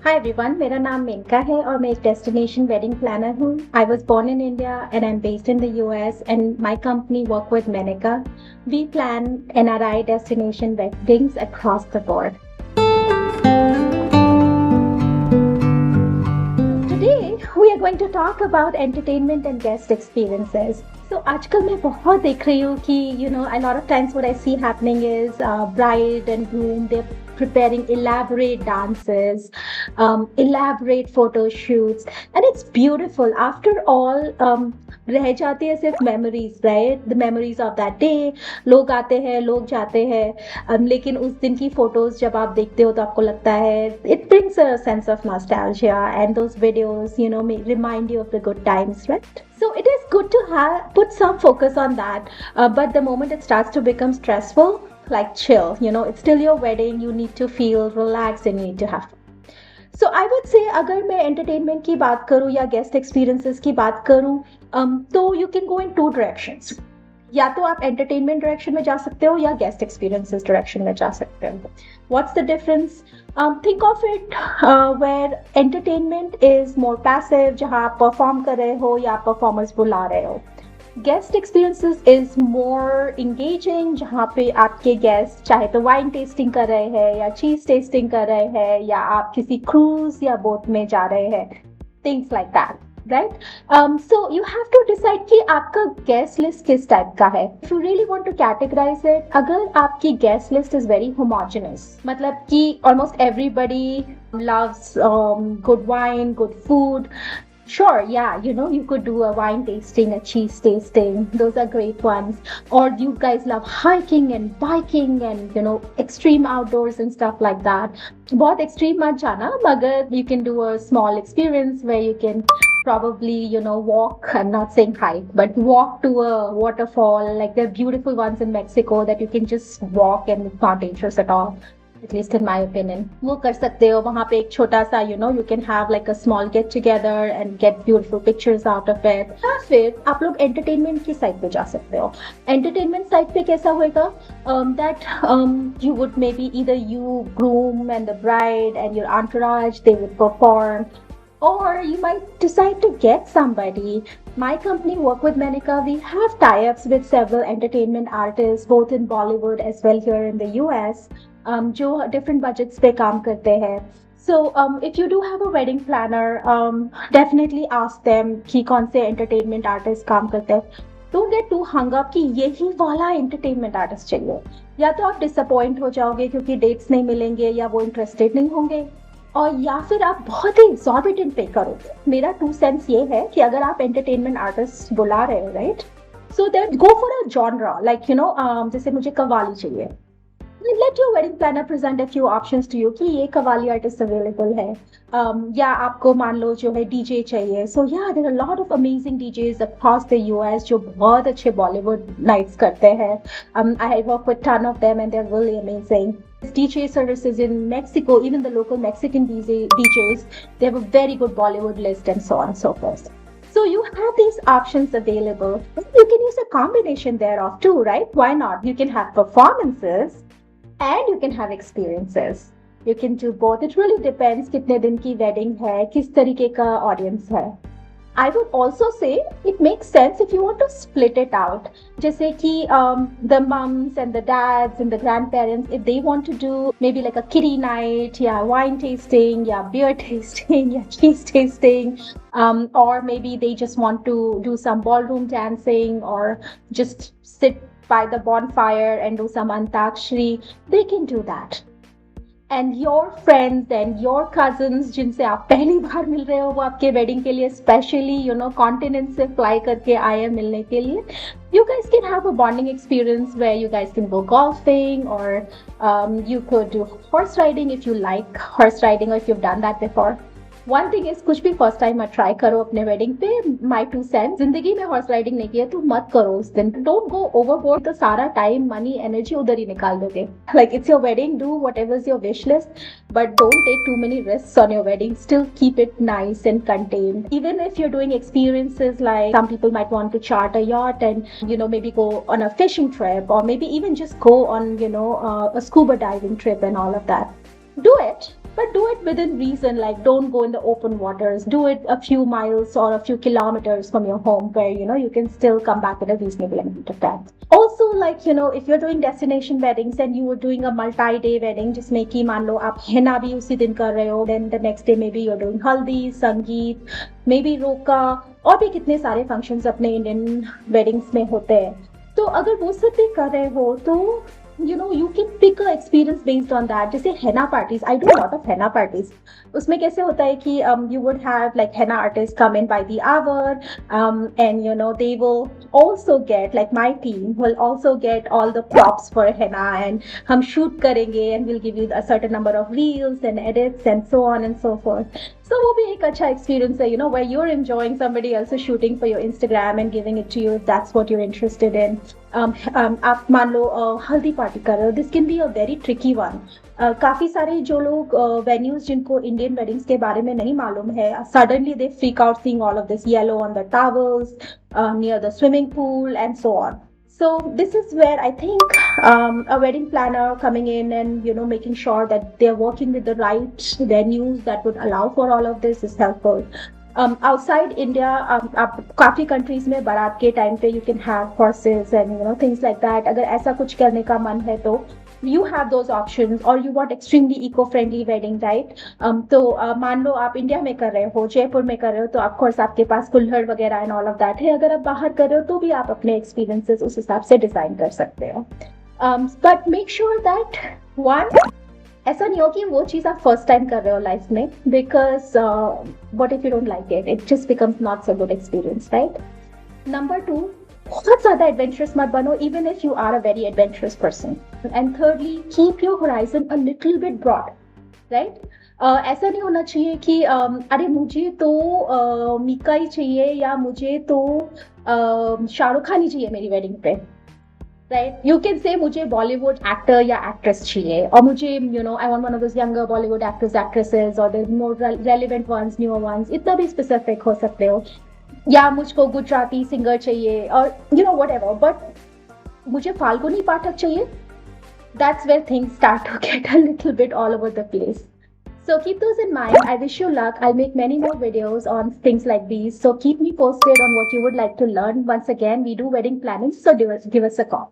Hi everyone, मेरा नाम मेनका है और मैं एक डेस्टिनेशन वेडिंग प्लानर हूँ. I was born in India and I'm based in the US and my company work with Menica. We plan NRI destination weddings across the board. Today we are going to talk about entertainment and guest experiences. So आजकल मैं बहुत देख रही हूँ कि a lot of times what I see happening is bride and groom they're preparing elaborate dances, elaborate photo shoots, and it's beautiful. After all, रह जाती है सिर्फ memories, right? The memories of that day. लोग आते हैं, लोग जाते हैं, लेकिन उस दिन की photos जब आप देखते हो तो आपको लगता है it brings a sense of nostalgia, and those videos, may remind you of the good times, right? So it is good to have put some focus on that, but the moment it starts to become stressful, like chill, it's still your wedding, you need to feel relaxed and you need to have fun. So I would say अगर मैं entertainment की बात करूँ या guest experiences की बात करूँ, तो you can go in two directions. या तो आप entertainment direction में जा सकते हो या guest experiences direction में जा सकते हो. What's the difference? Think of it where entertainment is more passive, जहाँ आप perform कर रहे हो या performers बुला रहे हो. Guest experiences is more engaging, जहाँ पे आपके गेस्ट चाहे तो वाइन टेस्टिंग कर रहे हैं या चीज टेस्टिंग कर रहे हैं या आप किसी क्रूज या बोट में जा रहे हैं, things like that, right? So you have to decide कि आपका गेस्ट लिस्ट किस टाइप का है. If you really want to categorise it, अगर आपकी guest list is very homogenous, मतलब कि almost everybody loves good wine, good food. Sure, yeah, you could do a wine tasting, a cheese tasting. Those are great ones. Or you guys love hiking and biking and, extreme outdoors and stuff like that. बहुत extreme मत जाना, मगर you can do a small experience where you can probably, walk. I'm not saying hike, but walk to a waterfall. Like there are beautiful ones in Mexico that you can just walk and it's not dangerous at all. At least in my opinion. वो कर सकते हो. वहाँ पे एक छोटा सा, you can have like a small get together and get beautiful pictures out of it. या फिर आप लोग entertainment की साइड पे जा सकते हो. Entertainment साइड पे कैसा होएगा? That you would maybe either you, groom and the bride and your entourage, they would perform. Or you might decide to get somebody. My company work with Menica. We have tie-ups with several entertainment artists, both in Bollywood as well here in the US. जो different budgets पे काम करते हैं. So if you do have a wedding planner, definitely ask them कि कौन से entertainment artist काम करते हैं. Don't get too hung up कि यही वाला entertainment artist चाहिए. या तो आप disappoint हो जाओगे क्योंकि dates नहीं मिलेंगे या वो interested नहीं होंगे, और या फिर आप बहुत ही exorbitant पे करोगे. मेरा 2 cents ये है कि अगर आप entertainment artist बुला रहे हो, right? So then go for a genre, like जैसे मुझे कव्वाली चाहिए. Let your wedding planner present a few options to you कि ये कव्वाली artist available है, या आपको मान लो जो है DJ चाहिए. So yeah, there are a lot of amazing DJs across the US जो बहुत अच्छे Bollywood nights करते हैं. I work with ton of them and they're really amazing. DJ services in Mexico, even the local Mexican DJs, they have a very good Bollywood list and so on and so forth. So you have these options available. You can use a combination thereof too, right? Why not? You can have performances and you can have experiences. You can do both. It really depends कितने दिन की wedding है, किस तरीके का audience है. I would also say it makes sense if you want to split it out. जैसे कि the mums and the dads and the grandparents, if they want to do maybe like a kiddie night, या wine tasting, या beer tasting, या cheese tasting, or maybe they just want to do some ballroom dancing or just sit by the bonfire and do some antakshri, they can do that. And your friends and your cousins जिनसे आप पहली बार मिल रहे हो, वो आपके wedding के लिए specially continent से fly करके आए हैं मिलने के लिए, you guys can have a bonding experience where you guys can go golfing, or you could do horse riding if you like horse riding or if you've done that before. One thing is, कुछ भी first time मत try करो अपने wedding पे. माई 2 cents, जिंदगी में horse riding नहीं किया तो मत करो उस दिन. डोंट गो ओवरबोर्ड, तो सारा टाइम मनी एनर्जी उधर ही निकाल दोगे. Like it's your wedding, do whatever is your wish list, but don't take too many risks on your wedding. Still keep it nice and contained. Even if you are doing experiences, like some people might want to charter a yacht and maybe go on a fishing trip, or maybe even just go on a scuba diving trip and all of that. Do it, but do it within reason. Like, don't go in the open waters. Do it a few miles or a few kilometers from your home, where you can still come back in a reasonable amount of time. Also, like, if you're doing destination weddings and you were doing a multi-day wedding, जिसमें कि मान लो आप henna भी उसी दिन कर रहे हो, then the next day maybe you're doing haldi, संगीत, maybe रोका, और भी कितने सारे functions अपने इंडियन weddings में होते हैं. तो अगर वो सब भी कर रहे हो तो you can pick a experience based on that. जैसे henna parties, I do a lot of henna parties. उसमें कैसे होता है कि you would have like henna artists come in by the hour, and they will also get, like my team will also get all the props for henna, and हम shoot करेंगे and we'll give you a certain number of reels and edits and so on and so forth. So वो भी एक अच्छा experience है, where you're enjoying somebody else's shooting for your Instagram and giving it to you if that's what you're interested in. आप मान लो हल्दी party कर रहे हो, this can be a very tricky one. काफी सारे जो लोग वेन्यूज जिनको इंडियन वेडिंग्स के बारे में नहीं मालूम है, suddenly they freak out seeing all of this yellow on the towels near the swimming pool and so on. So this is where I think a wedding planner coming in and making sure that they're working with the right venues that would allow for all of this is helpful. Outside India, आप काफी countries में बारात के time पे you can have horses and things like that. अगर ऐसा कुछ करने का मन है तो you have those options, or you want extremely eco-friendly wedding, right? तो मान लो आप इंडिया में कर रहे हो, जयपुर में कर रहे हो, तो ऑफ कोर्स आपके पास कुल्हड़ वगैरह एंड ऑल ऑफ दैट है. अगर आप बाहर कर रहे हो तो भी आप अपने एक्सपीरियंसेस उस हिसाब से डिजाइन कर सकते हो. But make sure that one, ऐसा नहीं हो कि वो चीज आप फर्स्ट टाइम कर रहे हो लाइफ में, because what if you don't like it just becomes not so good experience, right? Number 2, बहुत ज्यादा एडवेंचरस मत बनो, even if you are a very adventurous person. And thirdly, keep your horizon a little bit broad, right? ऐसा नहीं होना चाहिए कि अरे मुझे तो मीका ही चाहिए, या मुझे तो शाहरुख खान ही चाहिए मेरी वेडिंग पे, राइट? यू कैन से मुझे बॉलीवुड एक्टर या एक्ट्रेस चाहिए, और मुझे I want one of those younger Bollywood actors actresses और the more relevant ones, newer ones. इतना भी स्पेसिफिक हो सकते हो. या मुझको गुजराती सिंगर चाहिए, और व्हाटएवर, बट मुझे फाल्गुनी पाठक चाहिए. That's where things start to get a little bit all over the place. So keep those in mind. I wish you luck. I'll make many more videos on things like these. So keep me posted on what you would like to learn. Once again, we do wedding planning, so give us a call.